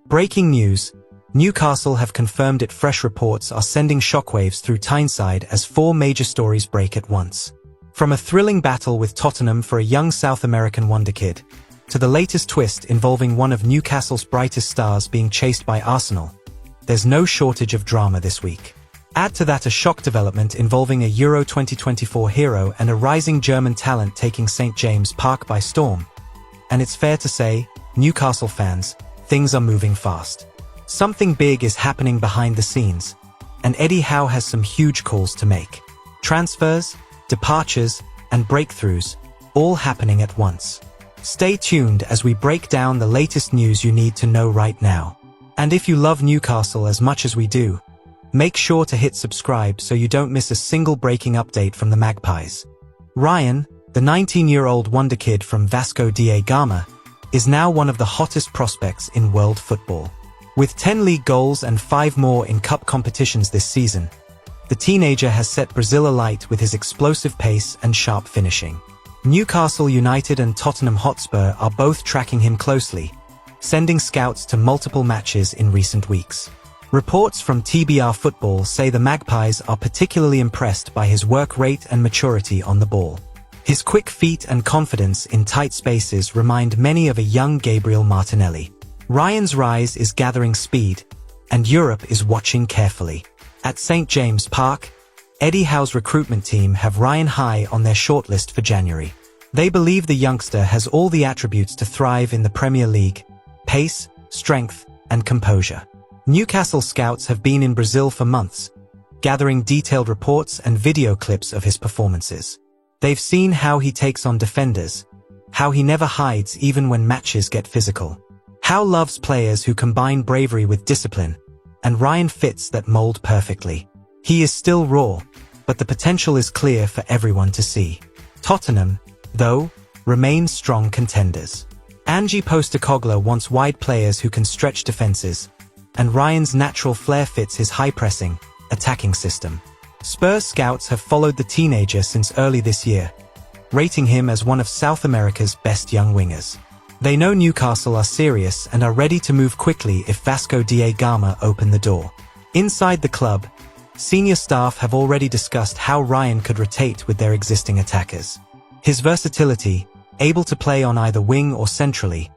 Breaking news. Newcastle have confirmed it. Fresh reports are sending shockwaves through Tyneside as 4 major stories break at once. From a thrilling battle with Tottenham for a young South American wonderkid, to the latest twist involving one of Newcastle's brightest stars being chased by Arsenal, there's no shortage of drama this week. Add to that a shock development involving a Euro 2024 hero and a rising German talent taking St. James' Park by storm. And it's fair to say, Newcastle fans, things are moving fast. Something big is happening behind the scenes, and Eddie Howe has some huge calls to make. Transfers, departures, and breakthroughs, all happening at once. Stay tuned as we break down the latest news you need to know right now. And if you love Newcastle as much as we do, make sure to hit subscribe so you don't miss a single breaking update from the Magpies. Ryan, the 19-year-old wonderkid from Vasco da Gama, is now one of the hottest prospects in world football. With 10 league goals and 5 more in cup competitions this season, the teenager has set Brazil alight with his explosive pace and sharp finishing. Newcastle United and Tottenham Hotspur are both tracking him closely, sending scouts to multiple matches in recent weeks. Reports from TBR Football say the Magpies are particularly impressed by his work rate and maturity on the ball. His quick feet and confidence in tight spaces remind many of a young Gabriel Martinelli. Ryan's rise is gathering speed, and Europe is watching carefully. At St. James' Park, Eddie Howe's recruitment team have Ryan high on their shortlist for January. They believe the youngster has all the attributes to thrive in the Premier League: pace, strength, and composure. Newcastle scouts have been in Brazil for months, gathering detailed reports and video clips of his performances. They've seen how he takes on defenders, how he never hides even when matches get physical. Howe loves players who combine bravery with discipline, and Ryan fits that mold perfectly. He is still raw, but the potential is clear for everyone to see. Tottenham, though, remain strong contenders. Ange Postecoglou wants wide players who can stretch defenses, and Ryan's natural flair fits his high-pressing, attacking system. Spurs scouts have followed the teenager since early this year, rating him as one of South America's best young wingers. They know Newcastle are serious and are ready to move quickly if Vasco da Gama open the door. Inside the club, senior staff have already discussed how Ryan could rotate with their existing attackers. His versatility, able to play on either wing or centrally,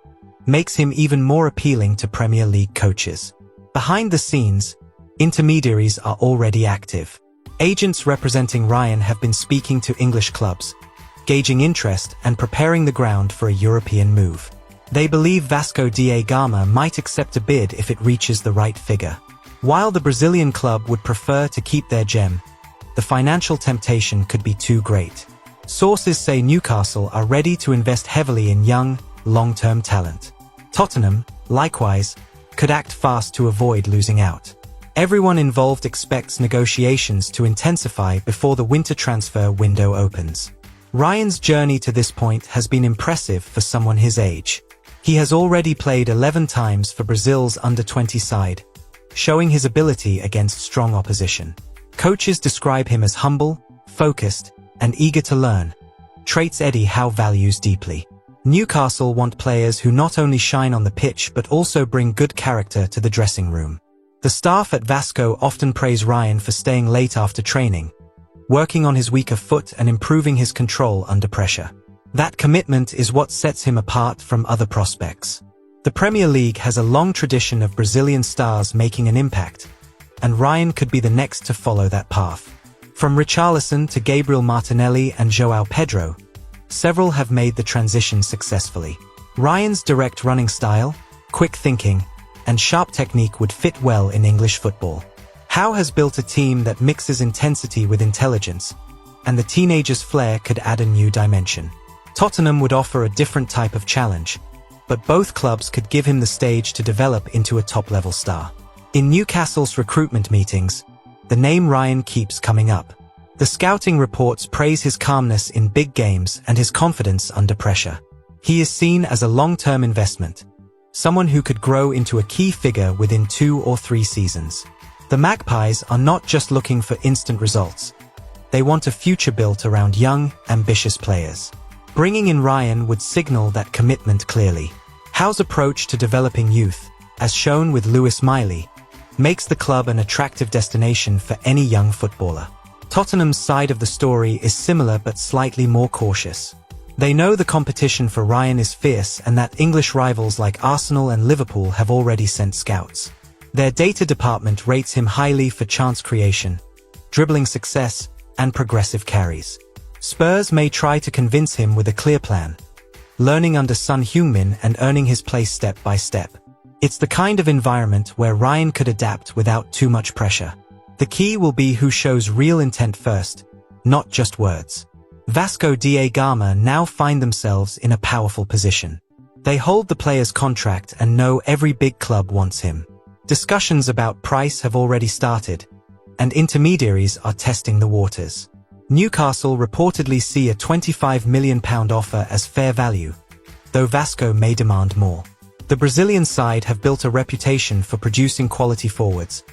makes him even more appealing to Premier League coaches. Behind the scenes, intermediaries are already active. Agents representing Ryan have been speaking to English clubs, gauging interest and preparing the ground for a European move. They believe Vasco da Gama might accept a bid if it reaches the right figure. While the Brazilian club would prefer to keep their gem, the financial temptation could be too great. Sources say Newcastle are ready to invest heavily in young, long-term talent. Tottenham, likewise, could act fast to avoid losing out. Everyone involved expects negotiations to intensify before the winter transfer window opens. Ryan's journey to this point has been impressive for someone his age. He has already played 11 times for Brazil's under-20 side, showing his ability against strong opposition. Coaches describe him as humble, focused, and eager to learn, traits Eddie Howe values deeply. Newcastle want players who not only shine on the pitch but also bring good character to the dressing room. The staff at Vasco often praise Ryan for staying late after training, working on his weaker foot and improving his control under pressure. That commitment is what sets him apart from other prospects. The Premier League has a long tradition of Brazilian stars making an impact, and Ryan could be the next to follow that path. From Richarlison to Gabriel Martinelli and João Pedro, several have made the transition successfully. Ryan's direct running style, quick thinking, and sharp technique would fit well in English football. Howe has built a team that mixes intensity with intelligence, and the teenager's flair could add a new dimension. Tottenham would offer a different type of challenge, but both clubs could give him the stage to develop into a top-level star. In Newcastle's recruitment meetings, the name Ryan keeps coming up. The scouting reports praise his calmness in big games and his confidence under pressure. He is seen as a long-term investment, someone who could grow into a key figure within 2 or 3 seasons. The Magpies are not just looking for instant results. They want a future built around young, ambitious players. Bringing in Ryan would signal that commitment clearly. Howe's approach to developing youth, as shown with Lewis Miley, makes the club an attractive destination for any young footballer. Tottenham's side of the story is similar but slightly more cautious. They know the competition for Ryan is fierce and that English rivals like Arsenal and Liverpool have already sent scouts. Their data department rates him highly for chance creation, dribbling success, and progressive carries. Spurs may try to convince him with a clear plan, learning under Son Heung-min and earning his place step by step. It's the kind of environment where Ryan could adapt without too much pressure. The key will be who shows real intent first, not just words. Vasco da Gama now find themselves in a powerful position. They hold the player's contract and know every big club wants him. Discussions about price have already started, and intermediaries are testing the waters. Newcastle reportedly see a £25 million offer as fair value, though Vasco may demand more. The Brazilian side have built a reputation for producing quality forwards,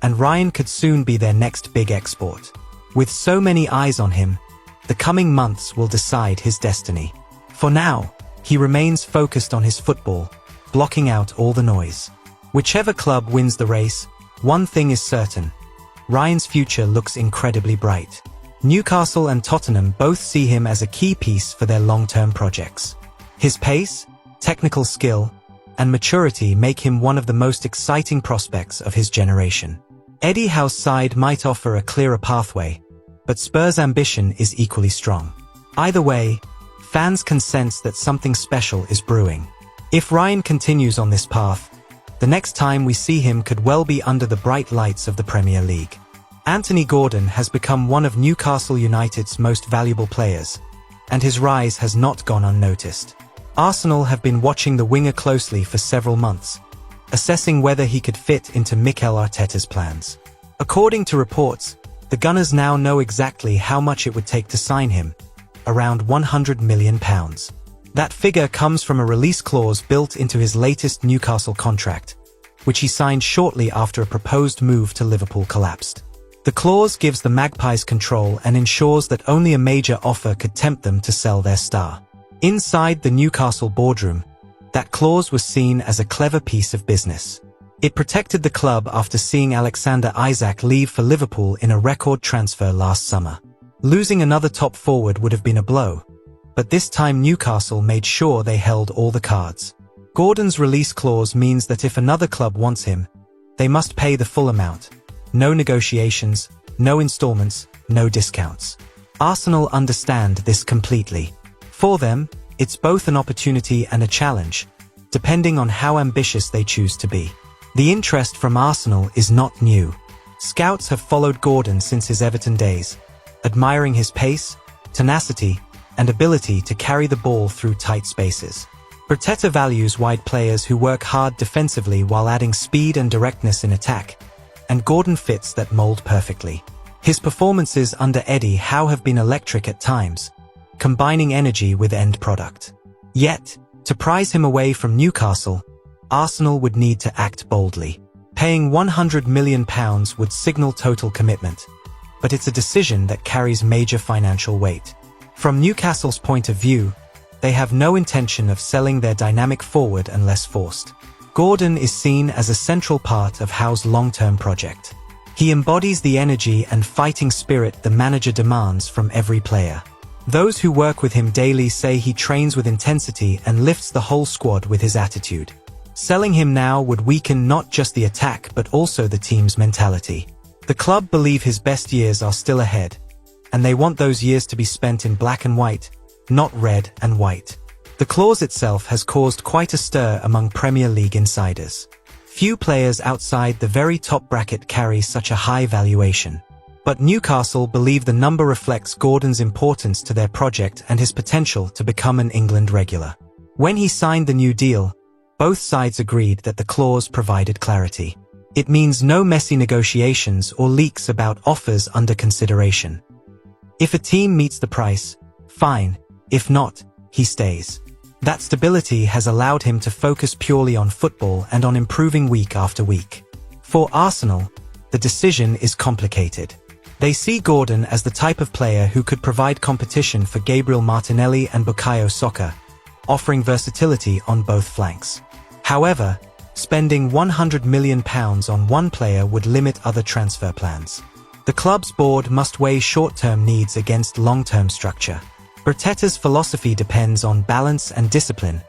and Ryan could soon be their next big export. With so many eyes on him, the coming months will decide his destiny. For now, he remains focused on his football, blocking out all the noise. Whichever club wins the race, one thing is certain: Ryan's future looks incredibly bright. Newcastle and Tottenham both see him as a key piece for their long-term projects. His pace, technical skill, and maturity make him one of the most exciting prospects of his generation. Eddie Howe's side might offer a clearer pathway, but Spurs' ambition is equally strong. Either way, fans can sense that something special is brewing. If Ryan continues on this path, the next time we see him could well be under the bright lights of the Premier League. Anthony Gordon has become one of Newcastle United's most valuable players, and his rise has not gone unnoticed. Arsenal have been watching the winger closely for several months, assessing whether he could fit into Mikel Arteta's plans. According to reports, the Gunners now know exactly how much it would take to sign him, around £100 million. That figure comes from a release clause built into his latest Newcastle contract, which he signed shortly after a proposed move to Liverpool collapsed. The clause gives the Magpies control and ensures that only a major offer could tempt them to sell their star. Inside the Newcastle boardroom, that clause was seen as a clever piece of business. It protected the club after seeing Alexander Isak leave for Liverpool in a record transfer last summer. Losing another top forward would have been a blow, but this time Newcastle made sure they held all the cards. Gordon's release clause means that if another club wants him, they must pay the full amount. No negotiations, no installments, no discounts. Arsenal understand this completely. For them, it's both an opportunity and a challenge, depending on how ambitious they choose to be. The interest from Arsenal is not new. Scouts have followed Gordon since his Everton days, admiring his pace, tenacity, and ability to carry the ball through tight spaces. Arteta values wide players who work hard defensively while adding speed and directness in attack, and Gordon fits that mold perfectly. His performances under Eddie Howe have been electric at times, combining energy with end product. Yet, to prize him away from Newcastle, Arsenal would need to act boldly. Paying £100 million would signal total commitment, but it's a decision that carries major financial weight. From Newcastle's point of view, they have no intention of selling their dynamic forward unless forced. Gordon is seen as a central part of Howe's long-term project. He embodies the energy and fighting spirit the manager demands from every player. Those who work with him daily say he trains with intensity and lifts the whole squad with his attitude. Selling him now would weaken not just the attack but also the team's mentality. The club believe his best years are still ahead, and they want those years to be spent in black and white, not red and white. The clause itself has caused quite a stir among Premier League insiders. Few players outside the very top bracket carry such a high valuation. But Newcastle believe the number reflects Gordon's importance to their project and his potential to become an England regular. When he signed the new deal, both sides agreed that the clause provided clarity. It means no messy negotiations or leaks about offers under consideration. If a team meets the price, fine. If not, he stays. That stability has allowed him to focus purely on football and on improving week after week. For Arsenal, the decision is complicated. They see Gordon as the type of player who could provide competition for Gabriel Martinelli and Bukayo Saka, offering versatility on both flanks. However, Spending £100 million on one player would limit other transfer plans. The club's board must weigh short-term needs against long-term structure. Arteta's philosophy depends on balance and discipline,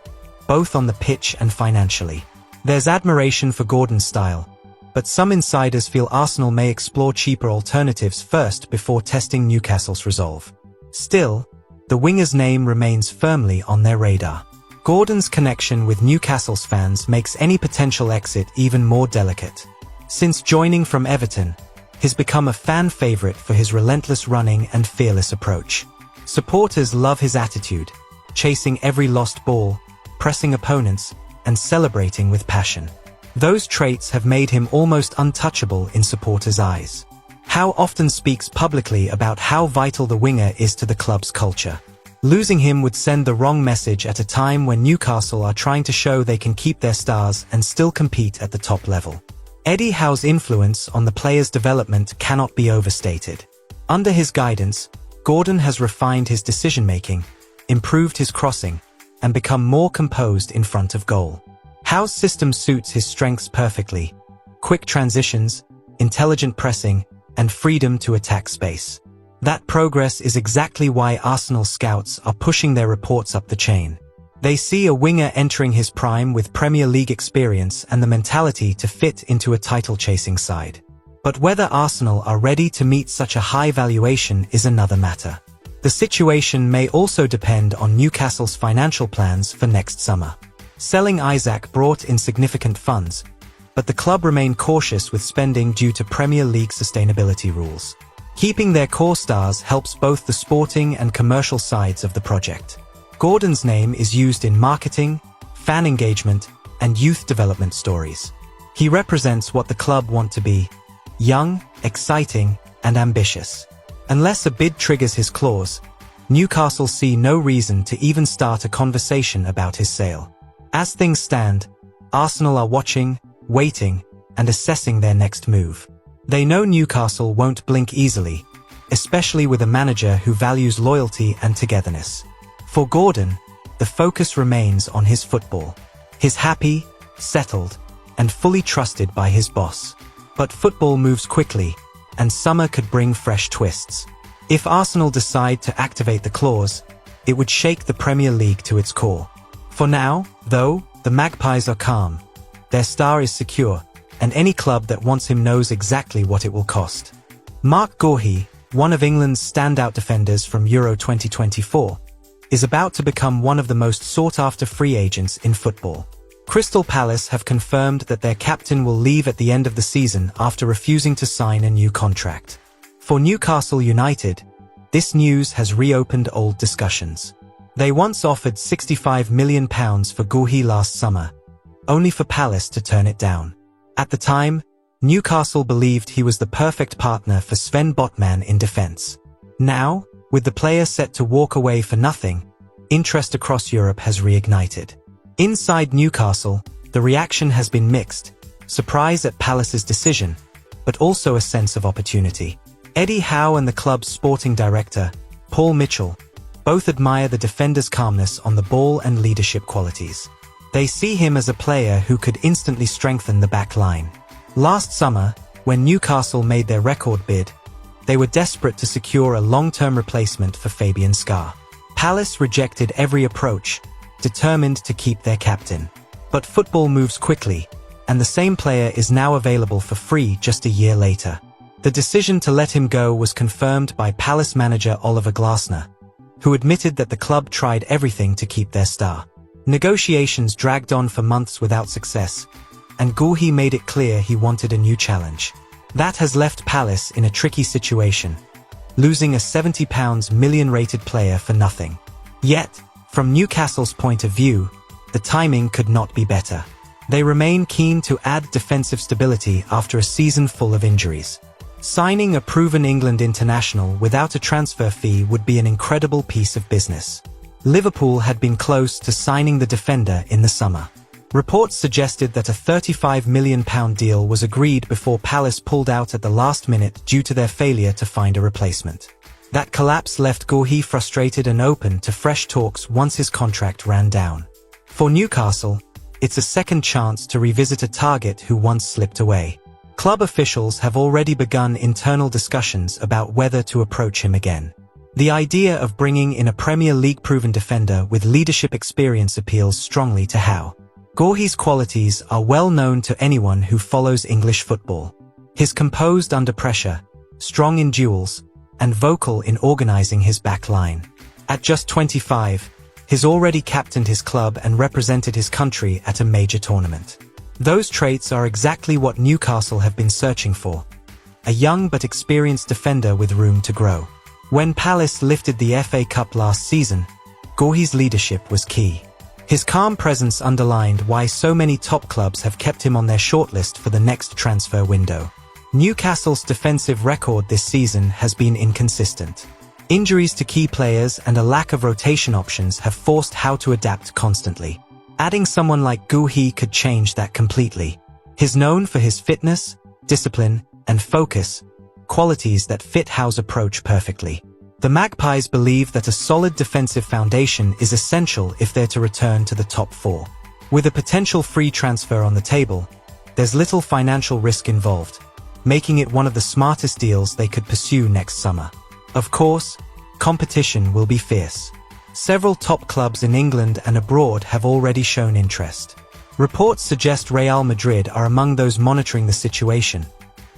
both on the pitch and financially. There's admiration for Gordon's style, but some insiders feel Arsenal may explore cheaper alternatives first before testing Newcastle's resolve. Still, the winger's name remains firmly on their radar. Gordon's connection with Newcastle's fans makes any potential exit even more delicate. Since joining from Everton, he's become a fan favorite for his relentless running and fearless approach. Supporters love his attitude, chasing every lost ball, pressing opponents, and celebrating with passion. Those traits have made him almost untouchable in supporters' eyes. Howe often speaks publicly about how vital the winger is to the club's culture. Losing him would send the wrong message at a time when Newcastle are trying to show they can keep their stars and still compete at the top level. Eddie Howe's influence on the player's development cannot be overstated. Under his guidance, Gordon has refined his decision-making, improved his crossing, and become more composed in front of goal. Howe's system suits his strengths perfectly: quick transitions, intelligent pressing, and freedom to attack space. That progress is exactly why Arsenal scouts are pushing their reports up the chain. They see a winger entering his prime with Premier League experience and the mentality to fit into a title-chasing side. But whether Arsenal are ready to meet such a high valuation is another matter. The situation may also depend on Newcastle's financial plans for next summer. Selling Isaac brought in significant funds, but the club remained cautious with spending due to Premier League sustainability rules. Keeping their core stars helps both the sporting and commercial sides of the project. Gordon's name is used in marketing, fan engagement, and youth development stories. He represents what the club want to be: young, exciting, and ambitious. Unless a bid triggers his clause, Newcastle see no reason to even start a conversation about his sale. As things stand, Arsenal are watching, waiting, and assessing their next move. They know Newcastle won't blink easily, especially with a manager who values loyalty and togetherness. For Gordon, the focus remains on his football. He's happy, settled, and fully trusted by his boss. But football moves quickly, and summer could bring fresh twists. If Arsenal decide to activate the clause, it would shake the Premier League to its core. For now, though, the Magpies are calm. Their star is secure, and any club that wants him knows exactly what it will cost. Mark Guehi, one of England's standout defenders from Euro 2024, is about to become one of the most sought-after free agents in football. Crystal Palace have confirmed that their captain will leave at the end of the season after refusing to sign a new contract. For Newcastle United, this news has reopened old discussions. They once offered £65 million for Guehi last summer, only for Palace to turn it down. At the time, Newcastle believed he was the perfect partner for Sven Botman in defence. Now, with the player set to walk away for nothing, interest across Europe has reignited. Inside Newcastle, the reaction has been mixed: surprise at Palace's decision, but also a sense of opportunity. Eddie Howe and the club's sporting director, Paul Mitchell, both admire the defender's calmness on the ball and leadership qualities. They see him as a player who could instantly strengthen the back line. Last summer, when Newcastle made their record bid, they were desperate to secure a long-term replacement for Fabian Schär. Palace rejected every approach, determined to keep their captain. But football moves quickly, and the same player is now available for free just a year later. The decision to let him go was confirmed by Palace manager Oliver Glasner, who admitted that the club tried everything to keep their star. Negotiations dragged on for months without success, and Guehi made it clear he wanted a new challenge. That has left Palace in a tricky situation, losing a £70 million rated player for nothing. Yet, from Newcastle's point of view, the timing could not be better. They remain keen to add defensive stability after a season full of injuries. Signing a proven England international without a transfer fee would be an incredible piece of business. Liverpool had been close to signing the defender in the summer. Reports suggested that a £35 million deal was agreed before Palace pulled out at the last minute due to their failure to find a replacement. That collapse left Guehi frustrated and open to fresh talks once his contract ran down. For Newcastle, it's a second chance to revisit a target who once slipped away. Club officials have already begun internal discussions about whether to approach him again. The idea of bringing in a Premier League-proven defender with leadership experience appeals strongly to Howe. Guehi's qualities are well known to anyone who follows English football. He's composed under pressure, strong in duels, and vocal in organizing his back line. At just 25, he's already captained his club and represented his country at a major tournament. Those traits are exactly what Newcastle have been searching for. A young but experienced defender with room to grow. When Palace lifted the FA Cup last season, Guehi's leadership was key. His calm presence underlined why so many top clubs have kept him on their shortlist for the next transfer window. Newcastle's defensive record this season has been inconsistent. Injuries to key players and a lack of rotation options have forced Howe to adapt constantly. Adding someone like Guehi could change that completely. He's known for his fitness, discipline, and focus, qualities that fit Howe's approach perfectly. The Magpies believe that a solid defensive foundation is essential if they're to return to the top four. With a potential free transfer on the table, there's little financial risk involved, making it one of the smartest deals they could pursue next summer. Of course, competition will be fierce. Several top clubs in England and abroad have already shown interest. Reports suggest Real Madrid are among those monitoring the situation,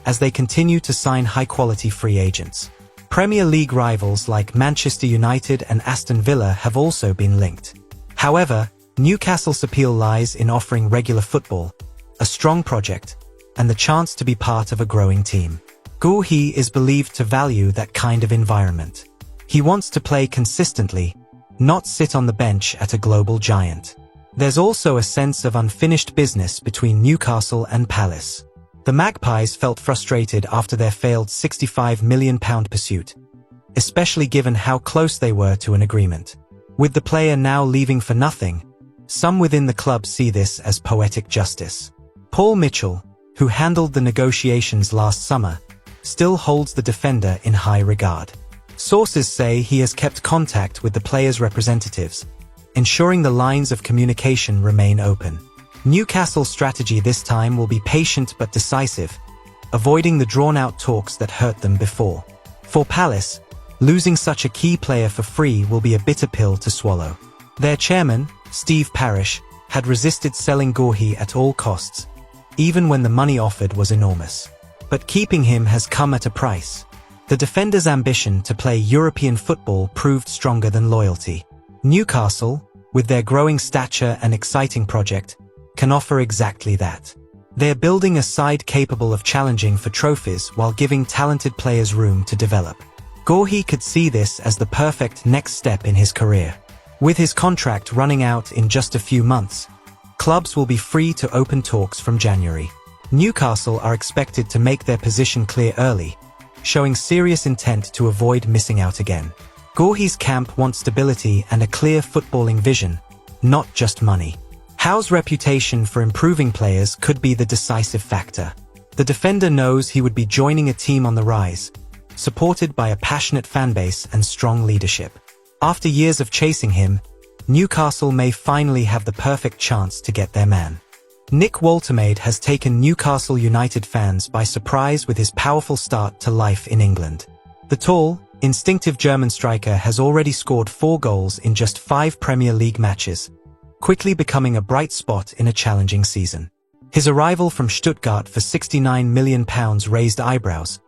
as they continue to sign high-quality free agents. Premier League rivals like Manchester United and Aston Villa have also been linked. However, Newcastle's appeal lies in offering regular football, a strong project, and the chance to be part of a growing team. Guehi is believed to value that kind of environment. He wants to play consistently, not sit on the bench at a global giant. There's also a sense of unfinished business between Newcastle and Palace. The Magpies felt frustrated after their failed £65 million pursuit, especially given how close they were to an agreement. With the player now leaving for nothing, some within the club see this as poetic justice. Paul Mitchell, who handled the negotiations last summer, still holds the defender in high regard. Sources say he has kept contact with the player's representatives, ensuring the lines of communication remain open. Newcastle's strategy this time will be patient but decisive, avoiding the drawn-out talks that hurt them before. For Palace, losing such a key player for free will be a bitter pill to swallow. Their chairman, Steve Parish, had resisted selling Guehi at all costs, even when the money offered was enormous. But keeping him has come at a price. The defender's ambition to play European football proved stronger than loyalty. Newcastle, with their growing stature and exciting project, can offer exactly that. They're building a side capable of challenging for trophies while giving talented players room to develop. Guehi could see this as the perfect next step in his career. With his contract running out in just a few months, clubs will be free to open talks from January. Newcastle are expected to make their position clear early, showing serious intent to avoid missing out again. Guehi's camp wants stability and a clear footballing vision, not just money. Howe's reputation for improving players could be the decisive factor. The defender knows he would be joining a team on the rise, supported by a passionate fanbase and strong leadership. After years of chasing him, Newcastle may finally have the perfect chance to get their man. Nick Woltemade has taken Newcastle United fans by surprise with his powerful start to life in England. The tall, instinctive German striker has already scored 4 goals in just 5 Premier League matches, quickly becoming a bright spot in a challenging season. His arrival from Stuttgart for £69 million raised eyebrows,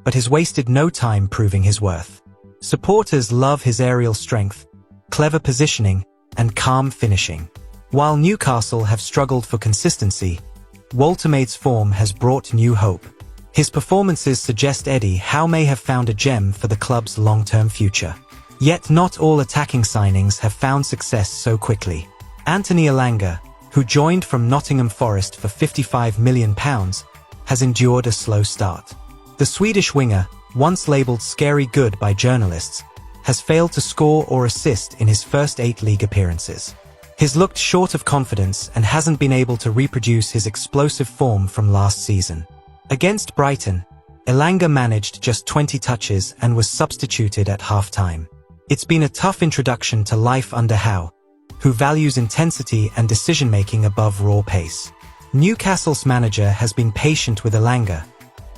but has wasted no time proving his worth. Supporters love his aerial strength, clever positioning, and calm finishing. While Newcastle have struggled for consistency, Woltemade's form has brought new hope. His performances suggest Eddie Howe may have found a gem for the club's long-term future. Yet not all attacking signings have found success so quickly. Anthony Elanga, who joined from Nottingham Forest for £55 million, has endured a slow start. The Swedish winger, once labelled scary good by journalists, has failed to score or assist in his first 8 league appearances. He's looked short of confidence and hasn't been able to reproduce his explosive form from last season. Against Brighton, Elanga managed just 20 touches and was substituted at half-time. It's been a tough introduction to life under Howe, who values intensity and decision-making above raw pace. Newcastle's manager has been patient with Elanga,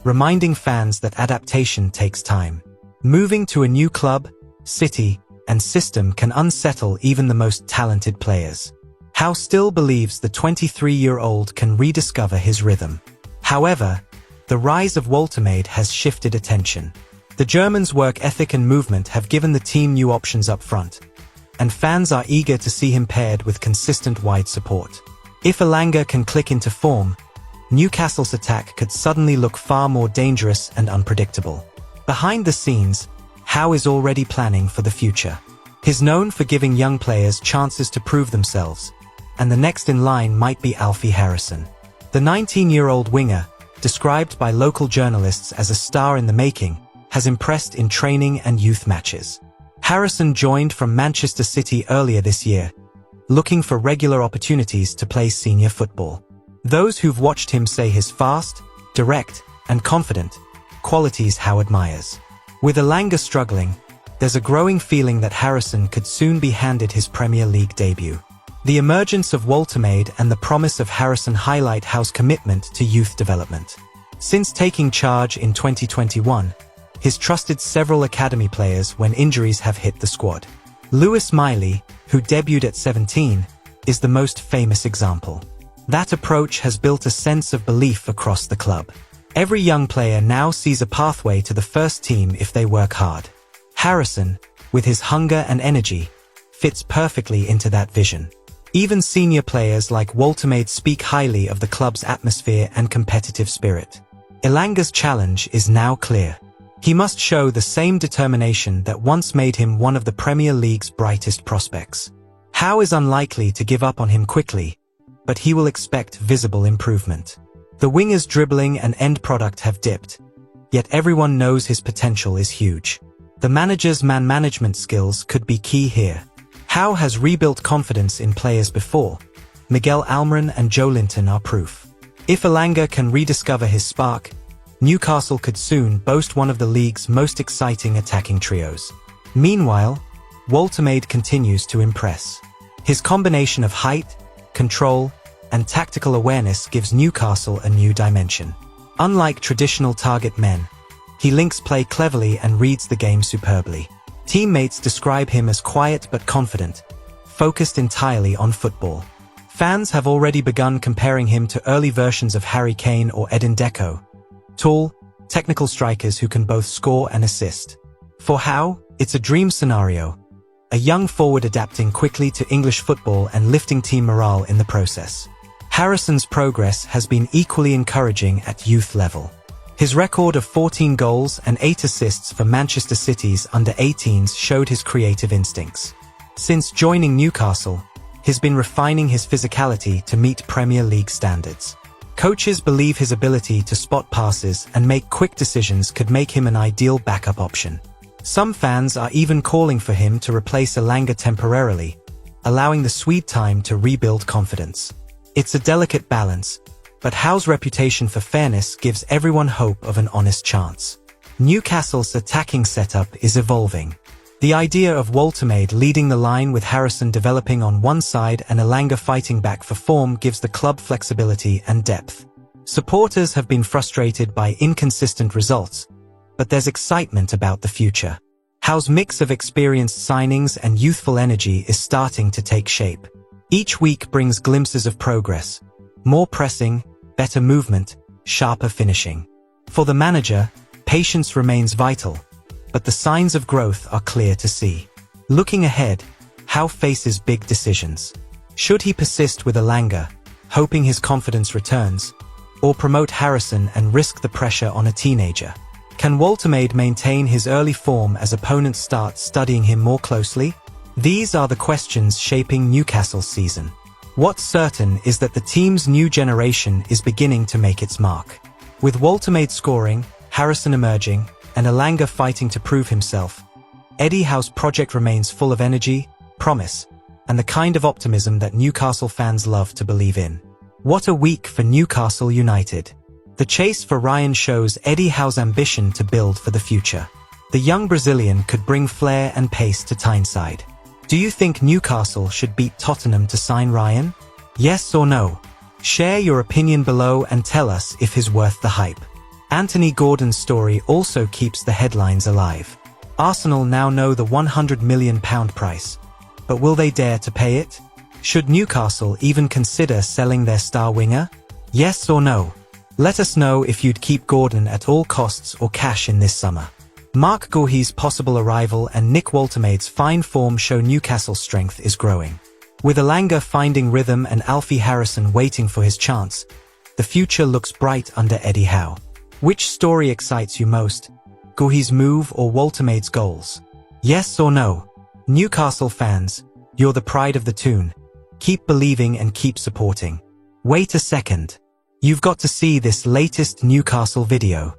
reminding fans that adaptation takes time. Moving to a new club, city, and system can unsettle even the most talented players. Howe still believes the 23-year-old can rediscover his rhythm. However, the rise of Woltemade has shifted attention. The German's work ethic and movement have given the team new options up front, and fans are eager to see him paired with consistent wide support. If Elanga can click into form, Newcastle's attack could suddenly look far more dangerous and unpredictable. Behind the scenes, Howe is already planning for the future. He's known for giving young players chances to prove themselves, and the next in line might be Alfie Harrison. The 19-year-old winger, described by local journalists as a star in the making, has impressed in training and youth matches. Harrison joined from Manchester City earlier this year, looking for regular opportunities to play senior football. Those who've watched him say he's fast, direct, and confident, qualities Howe admires. With Elanga struggling, there's a growing feeling that Harrison could soon be handed his Premier League debut. The emergence of Woltemade and the promise of Harrison highlight Howe's commitment to youth development. Since taking charge in 2021, he's trusted several academy players when injuries have hit the squad. Lewis Miley, who debuted at 17, is the most famous example. That approach has built a sense of belief across the club. Every young player now sees a pathway to the first team if they work hard. Harrison, with his hunger and energy, fits perfectly into that vision. Even senior players like Woltemade speak highly of the club's atmosphere and competitive spirit. Elanga's challenge is now clear. He must show the same determination that once made him one of the Premier League's brightest prospects. Howe is unlikely to give up on him quickly, but he will expect visible improvement. The winger's dribbling and end product have dipped, yet everyone knows his potential is huge. The manager's man management skills could be key here. Howe has rebuilt confidence in players before. Miguel Almiron and Joe Linton are proof. If Elanga can rediscover his spark, Newcastle could soon boast one of the league's most exciting attacking trios. Meanwhile, Woltemade continues to impress. His combination of height, control, and tactical awareness gives Newcastle a new dimension. Unlike traditional target men, he links play cleverly and reads the game superbly. Teammates describe him as quiet but confident, focused entirely on football. Fans have already begun comparing him to early versions of Harry Kane or Edin Dzeko, tall, technical strikers who can both score and assist. For Howe, it's a dream scenario, a young forward adapting quickly to English football and lifting team morale in the process. Harrison's progress has been equally encouraging at youth level. His record of 14 goals and 8 assists for Manchester City's under-18s showed his creative instincts. Since joining Newcastle, he's been refining his physicality to meet Premier League standards. Coaches believe his ability to spot passes and make quick decisions could make him an ideal backup option. Some fans are even calling for him to replace Elanga temporarily, allowing the Swede time to rebuild confidence. It's a delicate balance, but Howe's reputation for fairness gives everyone hope of an honest chance. Newcastle's attacking setup is evolving. The idea of Woltemade leading the line with Harrison developing on one side and Elanga fighting back for form gives the club flexibility and depth. Supporters have been frustrated by inconsistent results, but there's excitement about the future. Howe's mix of experienced signings and youthful energy is starting to take shape. Each week brings glimpses of progress. More pressing, better movement, sharper finishing. For the manager, patience remains vital, but the signs of growth are clear to see. Looking ahead, Howe faces big decisions. Should he persist with Elanga, hoping his confidence returns, or promote Harrison and risk the pressure on a teenager? Can Woltemade maintain his early form as opponents start studying him more closely? These are the questions shaping Newcastle's season. What's certain is that the team's new generation is beginning to make its mark. With Woltemade scoring, Harrison emerging, and Elanga fighting to prove himself, Eddie Howe's project remains full of energy, promise, and the kind of optimism that Newcastle fans love to believe in. What a week for Newcastle United. The chase for Ryan shows Eddie Howe's ambition to build for the future. The young Brazilian could bring flair and pace to Tyneside. Do you think Newcastle should beat Tottenham to sign Ryan? Yes or no? Share your opinion below and tell us if he's worth the hype. Anthony Gordon's story also keeps the headlines alive. Arsenal now know the £100 million price. But will they dare to pay it? Should Newcastle even consider selling their star winger? Yes or no? Let us know if you'd keep Gordon at all costs or cash in this summer. Mark Guehi's possible arrival and Nick Woltermade's fine form show Newcastle's strength is growing. With Elanga finding rhythm and Alfie Harrison waiting for his chance, the future looks bright under Eddie Howe. Which story excites you most? Guehi's move or Woltermade's goals? Yes or no? Newcastle fans, you're the pride of the Toon. Keep believing and keep supporting. Wait a second. You've got to see this latest Newcastle video.